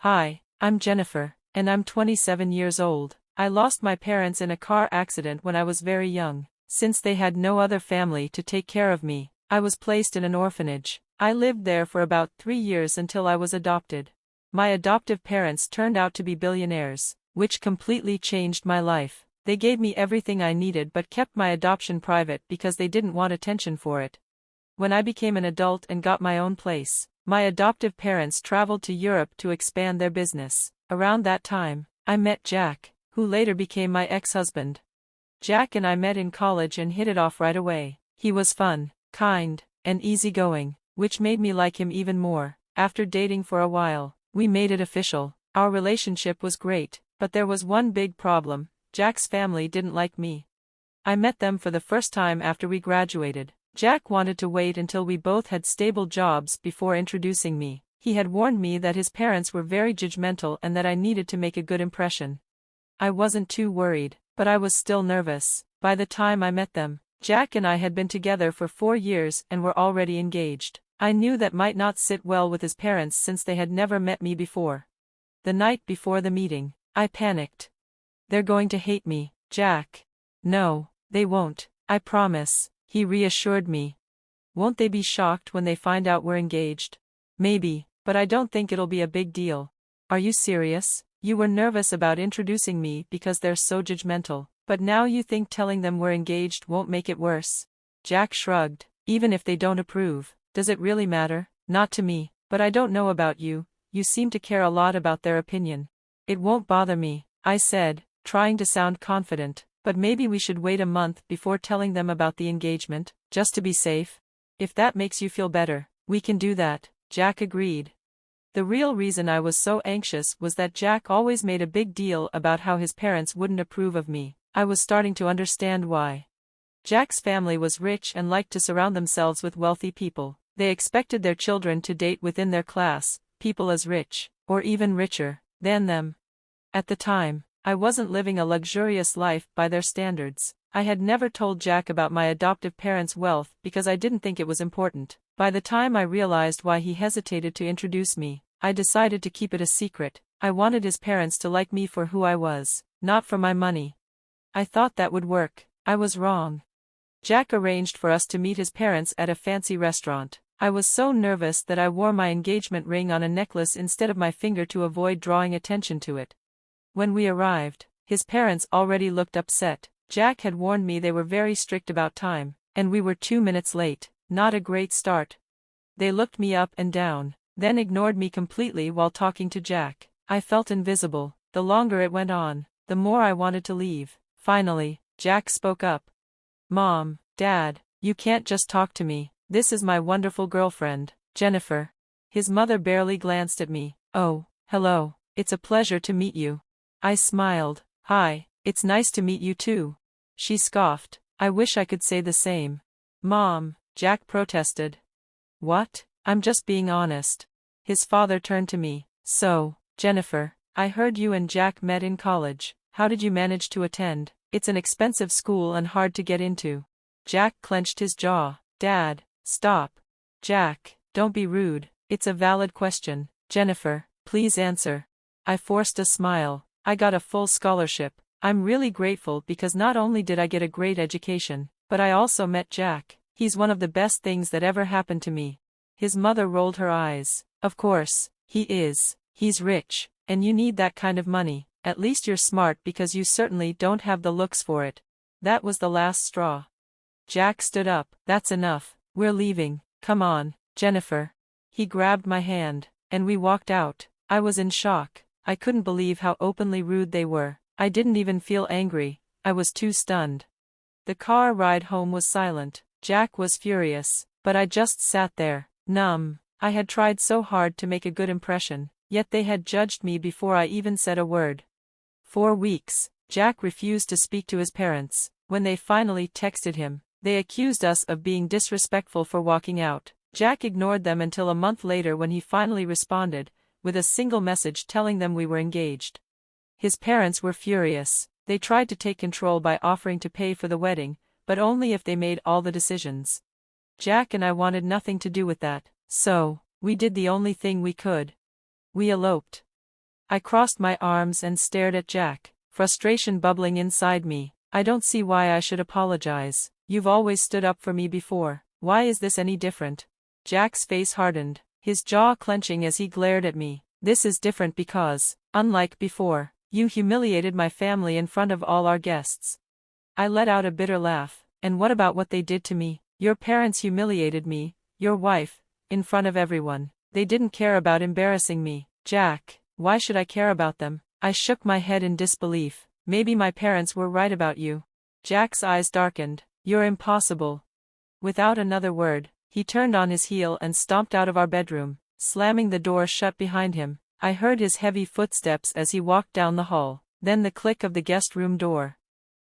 Hi, I'm Jennifer, and I'm 27 years old. I lost my parents in a car accident when I was very young. Since they had no other family to take care of me, I was placed in an orphanage. I lived there for about 3 years until I was adopted. My adoptive parents turned out to be billionaires, which completely changed my life. They gave me everything I needed but kept my adoption private because they didn't want attention for it. When I became an adult and got my own place, my adoptive parents traveled to Europe to expand their business. Around that time, I met Jack, who later became my ex-husband. Jack and I met in college and hit it off right away. He was fun, kind, and easygoing, which made me like him even more. After dating for a while, we made it official. Our relationship was great, but there was one big problem: Jack's family didn't like me. I met them for the first time after we graduated. Jack wanted to wait until we both had stable jobs before introducing me. He had warned me that his parents were very judgmental and that I needed to make a good impression. I wasn't too worried, but I was still nervous. By the time I met them, Jack and I had been together for 4 years and were already engaged. I knew that might not sit well with his parents since they had never met me before. The night before the meeting, I panicked. "They're going to hate me, Jack." "No, they won't, I promise," he reassured me. "Won't they be shocked when they find out we're engaged?" "Maybe, but I don't think it'll be a big deal." "Are you serious? You were nervous about introducing me because they're so judgmental, but now you think telling them we're engaged won't make it worse?" Jack shrugged. "Even if they don't approve, does it really matter?" "Not to me, but I don't know about you. You seem to care a lot about their opinion." "It won't bother me," I said, trying to sound confident, "but maybe we should wait a month before telling them about the engagement, just to be safe." "If that makes you feel better, we can do that," Jack agreed. The real reason I was so anxious was that Jack always made a big deal about how his parents wouldn't approve of me. I was starting to understand why. Jack's family was rich and liked to surround themselves with wealthy people. They expected their children to date within their class, people as rich, or even richer, than them. At the time, I wasn't living a luxurious life by their standards. I had never told Jack about my adoptive parents' wealth because I didn't think it was important. By the time I realized why he hesitated to introduce me, I decided to keep it a secret. I wanted his parents to like me for who I was, not for my money. I thought that would work. I was wrong. Jack arranged for us to meet his parents at a fancy restaurant. I was so nervous that I wore my engagement ring on a necklace instead of my finger to avoid drawing attention to it. When we arrived, his parents already looked upset. Jack had warned me they were very strict about time, and we were 2 minutes late. Not a great start. They looked me up and down, then ignored me completely while talking to Jack. I felt invisible. The longer it went on, the more I wanted to leave. Finally, Jack spoke up. "Mom, Dad, you can't just talk to me. This is my wonderful girlfriend, Jennifer." His mother barely glanced at me. "Oh, hello, it's a pleasure to meet you." I smiled. "Hi, it's nice to meet you too." She scoffed. "I wish I could say the same." "Mom," Jack protested. "What? I'm just being honest." His father turned to me. "So, Jennifer, I heard you and Jack met in college. How did you manage to attend? It's an expensive school and hard to get into." Jack clenched his jaw. "Dad, stop." "Jack, don't be rude. It's a valid question. Jennifer, please answer." I forced a smile. "I got a full scholarship. I'm really grateful because not only did I get a great education, but I also met Jack. He's one of the best things that ever happened to me." His mother rolled her eyes. "Of course, he is. He's rich, and you need that kind of money. At least you're smart because you certainly don't have the looks for it." That was the last straw. Jack stood up. "That's enough. We're leaving. Come on, Jennifer." He grabbed my hand, and we walked out. I was in shock. I couldn't believe how openly rude they were. I didn't even feel angry. I was too stunned. The car ride home was silent. Jack was furious, but I just sat there, numb. I had tried so hard to make a good impression, yet they had judged me before I even said a word. 4 weeks, Jack refused to speak to his parents. When they finally texted him, they accused us of being disrespectful for walking out. Jack ignored them until a month later when he finally responded, with a single message telling them we were engaged. His parents were furious. They tried to take control by offering to pay for the wedding, but only if they made all the decisions. Jack and I wanted nothing to do with that, so we did the only thing we could. We eloped. I crossed my arms and stared at Jack, frustration bubbling inside me. I don't see why I should apologize. You've always stood up for me before. Why is this any different? Jack's face hardened, his jaw clenching as he glared at me. This is different because, unlike before, you humiliated my family in front of all our guests. I let out a bitter laugh. And what about what they did to me? Your parents humiliated me, your wife, in front of everyone. They didn't care about embarrassing me. Jack, why should I care about them? I shook my head in disbelief. Maybe my parents were right about you. Jack's eyes darkened. You're impossible. Without another word, he turned on his heel and stomped out of our bedroom, slamming the door shut behind him. I heard his heavy footsteps as he walked down the hall, then the click of the guest room door.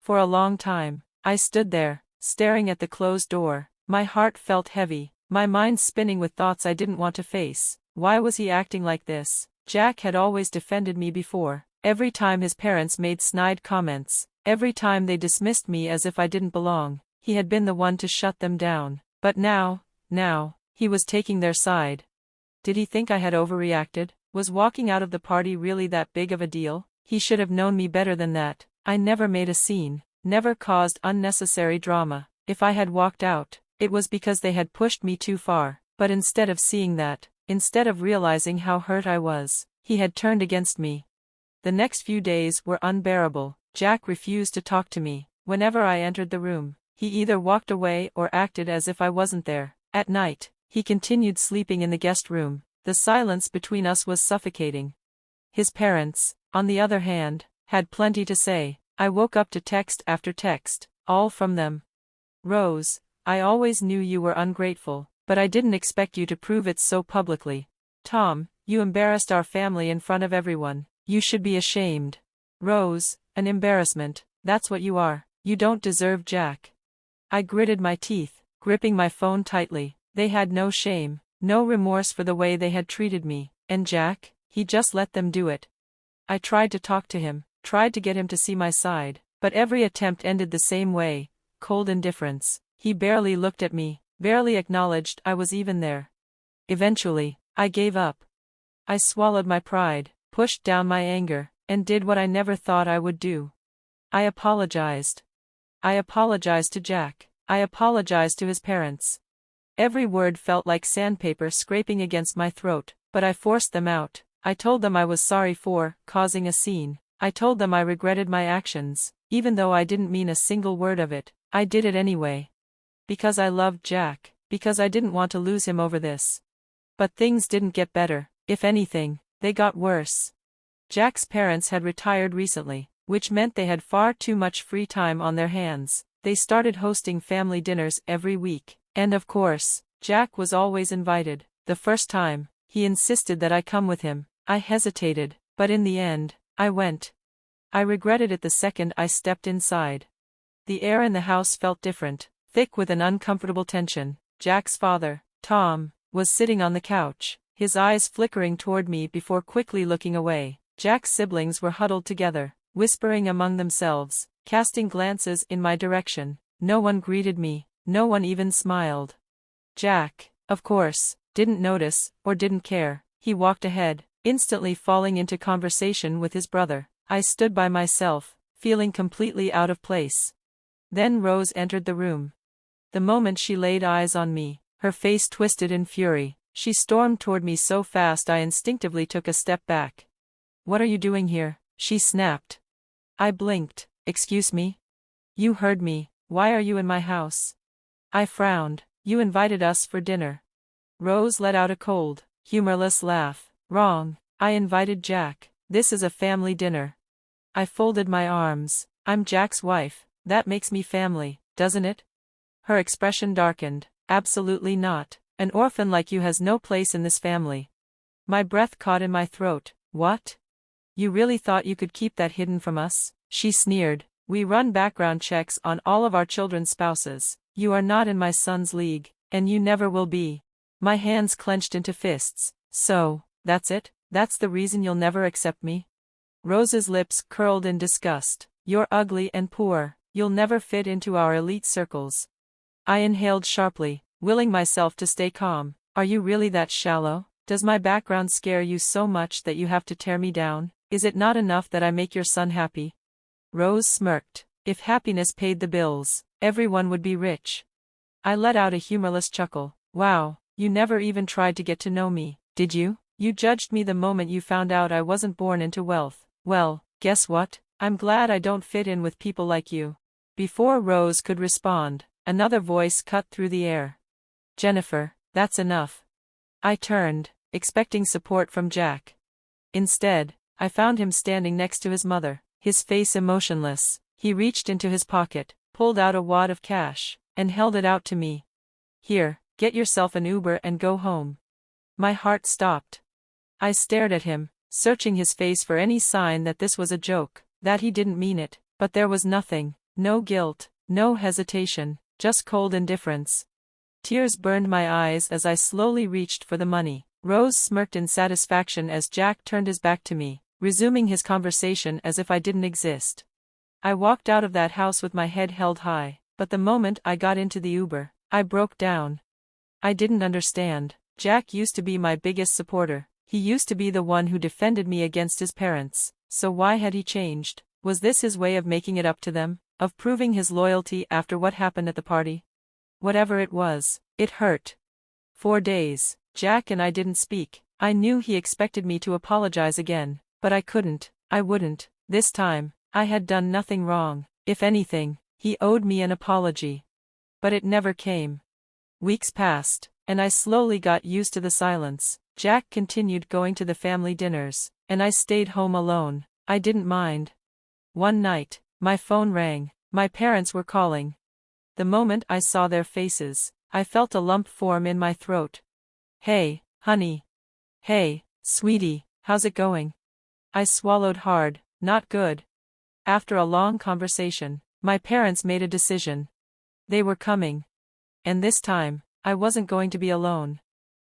For a long time, I stood there, staring at the closed door. My heart felt heavy, my mind spinning with thoughts I didn't want to face. Why was he acting like this? Jack had always defended me before. Every time his parents made snide comments, every time they dismissed me as if I didn't belong, he had been the one to shut them down. But now, he was taking their side. Did he think I had overreacted? Was walking out of the party really that big of a deal? He should have known me better than that. I never made a scene, never caused unnecessary drama. If I had walked out, it was because they had pushed me too far. But instead of seeing that, instead of realizing how hurt I was, he had turned against me. The next few days were unbearable. Jack refused to talk to me. Whenever I entered the room, he either walked away or acted as if I wasn't there. At night, he continued sleeping in the guest room. The silence between us was suffocating. His parents, on the other hand, had plenty to say. I woke up to text after text, all from them. Rose, I always knew you were ungrateful, but I didn't expect you to prove it so publicly. Tom, you embarrassed our family in front of everyone. You should be ashamed. Rose, an embarrassment, that's what you are. You don't deserve Jack. I gritted my teeth, gripping my phone tightly. They had no shame, no remorse for the way they had treated me. And Jack, he just let them do it. I tried to talk to him, tried to get him to see my side, but every attempt ended the same way, cold indifference. He barely looked at me, barely acknowledged I was even there. Eventually, I gave up. I swallowed my pride, pushed down my anger, and did what I never thought I would do. I apologized. I apologized to Jack. I apologized to his parents. Every word felt like sandpaper scraping against my throat, but I forced them out. I told them I was sorry for causing a scene. I told them I regretted my actions, even though I didn't mean a single word of it. I did it anyway. Because I loved Jack, because I didn't want to lose him over this. But things didn't get better. If anything, they got worse. Jack's parents had retired recently, which meant they had far too much free time on their hands. They started hosting family dinners every week. And of course, Jack was always invited. The first time, he insisted that I come with him. I hesitated, but in the end, I went. I regretted it the second I stepped inside. The air in the house felt different, thick with an uncomfortable tension. Jack's father, Tom, was sitting on the couch, his eyes flickering toward me before quickly looking away. Jack's siblings were huddled together, whispering among themselves, casting glances in my direction. No one greeted me, no one even smiled. Jack, of course, didn't notice, or didn't care. He walked ahead, instantly falling into conversation with his brother. I stood by myself, feeling completely out of place. Then Rose entered the room. The moment she laid eyes on me, her face twisted in fury. She stormed toward me so fast I instinctively took a step back. "What are you doing here?" she snapped. I blinked. "Excuse me? You heard me. Why are you in my house?" I frowned. "You invited us for dinner." Rose let out a cold, humorless laugh. "Wrong. I invited Jack. This is a family dinner." I folded my arms. "I'm Jack's wife. That makes me family, doesn't it?" Her expression darkened. "Absolutely not. An orphan like you has no place in this family." My breath caught in my throat. "What? You really thought you could keep that hidden from us?" She sneered. "We run background checks on all of our children's spouses. You are not in my son's league, and you never will be." My hands clenched into fists. "So, that's it? That's the reason you'll never accept me?" Rose's lips curled in disgust. "You're ugly and poor. You'll never fit into our elite circles." I inhaled sharply, willing myself to stay calm. "Are you really that shallow? Does my background scare you so much that you have to tear me down? Is it not enough that I make your son happy? Rose smirked. If happiness paid the bills, everyone would be rich. I let out a humorless chuckle. Wow, you never even tried to get to know me, did you? You judged me the moment you found out I wasn't born into wealth. Well, guess what? I'm glad I don't fit in with people like you. Before Rose could respond, another voice cut through the air. Jennifer, that's enough. I turned, expecting support from Jack. Instead, I found him standing next to his mother, his face emotionless. He reached into his pocket, pulled out a wad of cash, and held it out to me. Here, get yourself an Uber and go home. My heart stopped. I stared at him, searching his face for any sign that this was a joke, that he didn't mean it, but there was nothing, no guilt, no hesitation, just cold indifference. Tears burned my eyes as I slowly reached for the money. Rose smirked in satisfaction as Jack turned his back to me, resuming his conversation as if I didn't exist. I walked out of that house with my head held high, but the moment I got into the Uber, I broke down. I didn't understand. Jack used to be my biggest supporter. He used to be the one who defended me against his parents, so why had he changed? Was this his way of making it up to them, of proving his loyalty after what happened at the party? Whatever it was, it hurt. 4 days, Jack and I didn't speak. I knew he expected me to apologize again, but I couldn't, I wouldn't. This time, I had done nothing wrong. If anything, he owed me an apology. But it never came. Weeks passed, and I slowly got used to the silence. Jack continued going to the family dinners, and I stayed home alone. I didn't mind. One night, my phone rang. My parents were calling. The moment I saw their faces, I felt a lump form in my throat. Hey, honey. Hey, sweetie, how's it going? I swallowed hard. Not good. After a long conversation, my parents made a decision. They were coming. And this time, I wasn't going to be alone.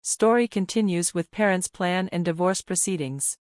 Story continues with parents' plan and divorce proceedings.